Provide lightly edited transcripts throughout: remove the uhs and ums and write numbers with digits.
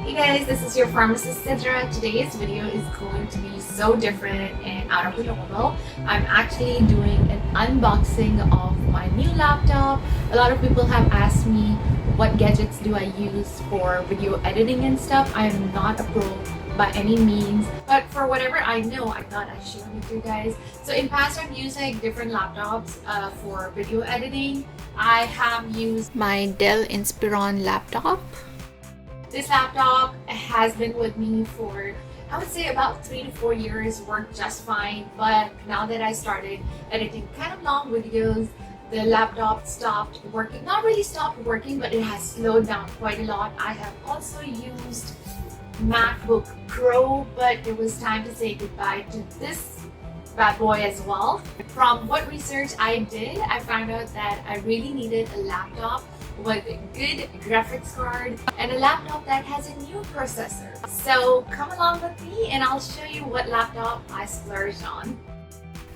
Hey guys, this is your pharmacist Sidra. Today's video is going to be so different and out of the normal. I'm actually doing an unboxing of my new laptop. A lot of people have asked me what gadgets do I use for video editing and stuff. I am not a pro by any means, but for whatever I know, I thought I'd share with you guys. So in past, I've used like different laptops for video editing. I have used my Dell Inspiron laptop. This laptop has been with me for, I would say, about 3 to 4 years, worked just fine. But now that I started editing kind of long videos, the laptop stopped working. Not really stopped working, but it has slowed down quite a lot. I have also used MacBook Pro, but it was time to say goodbye to this bad boy as well. From what research I did, I found out that I really needed a laptop with a good graphics card and a laptop that has a new processor. So come along with me and I'll show you what laptop I splurged on.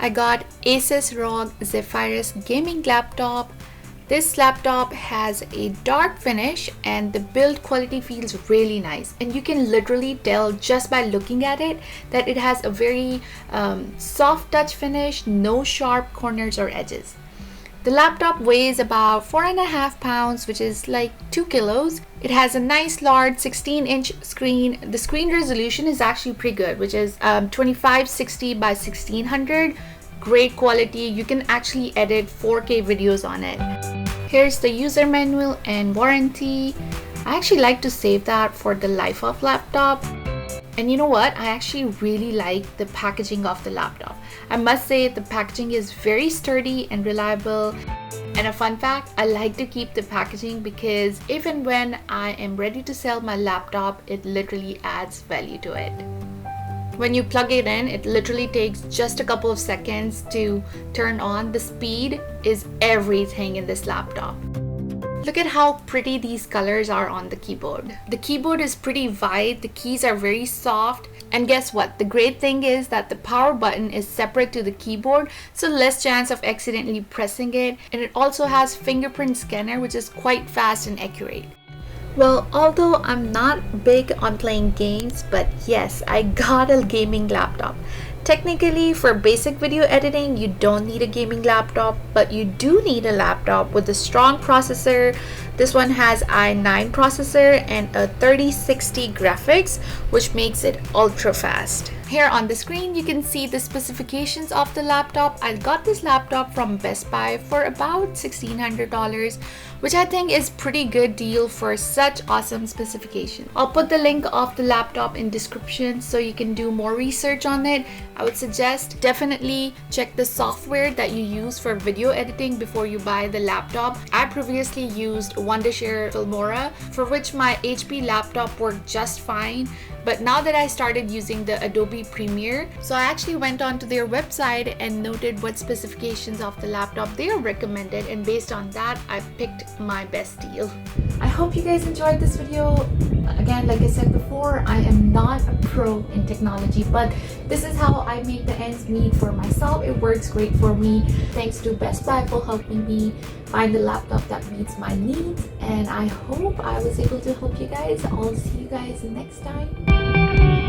I got Asus ROG Zephyrus gaming laptop. This laptop has a dark finish and the build quality feels really nice, and you can literally tell just by looking at it that it has a very soft touch finish, no sharp corners or edges. The laptop weighs about 4.5 pounds, which is like 2 kilos. It has a nice large 16-inch screen. The screen resolution is actually pretty good, which is 2560 by 1600. Great quality. You can actually edit 4K videos on it. Here's the user manual and warranty. I actually like to save that for the life of laptop. And you know what? I actually really like the packaging of the laptop. I must say the packaging is very sturdy and reliable. And a fun fact, I like to keep the packaging because if and when I am ready to sell my laptop, it literally adds value to it. When you plug it in, it literally takes just a couple of seconds to turn on. The speed is everything in this laptop. Look at how pretty these colors are on the keyboard. The keyboard is pretty wide, the keys are very soft, and guess what? The great thing is that the power button is separate to the keyboard, so less chance of accidentally pressing it, and it also has fingerprint scanner, which is quite fast and accurate. Well, although I'm not big on playing games, but yes, I got a gaming laptop. Technically, for basic video editing, you don't need a gaming laptop, but you do need a laptop with a strong processor. This one has i9 processor and a 3060 graphics, which makes it ultra fast. Here on the screen, you can see the specifications of the laptop. I got this laptop from Best Buy for about $1,600, which I think is pretty good deal for such awesome specifications. I'll put the link of the laptop in description so you can do more research on it. I would suggest definitely check the software that you use for video editing before you buy the laptop. I previously used Wondershare Filmora, for which my HP laptop worked just fine. But now that I started using the Adobe Premiere, so I actually went onto their website and noted what specifications of the laptop they are recommended, and based on that, I picked my best deal. I hope you guys enjoyed this video. Again, like I said before, I am not a pro in technology, but this is how I make the ends meet for myself. It works great for me. Thanks to Best Buy for helping me find the laptop that meets my needs, and I hope I was able to help you guys. I'll see you guys next time.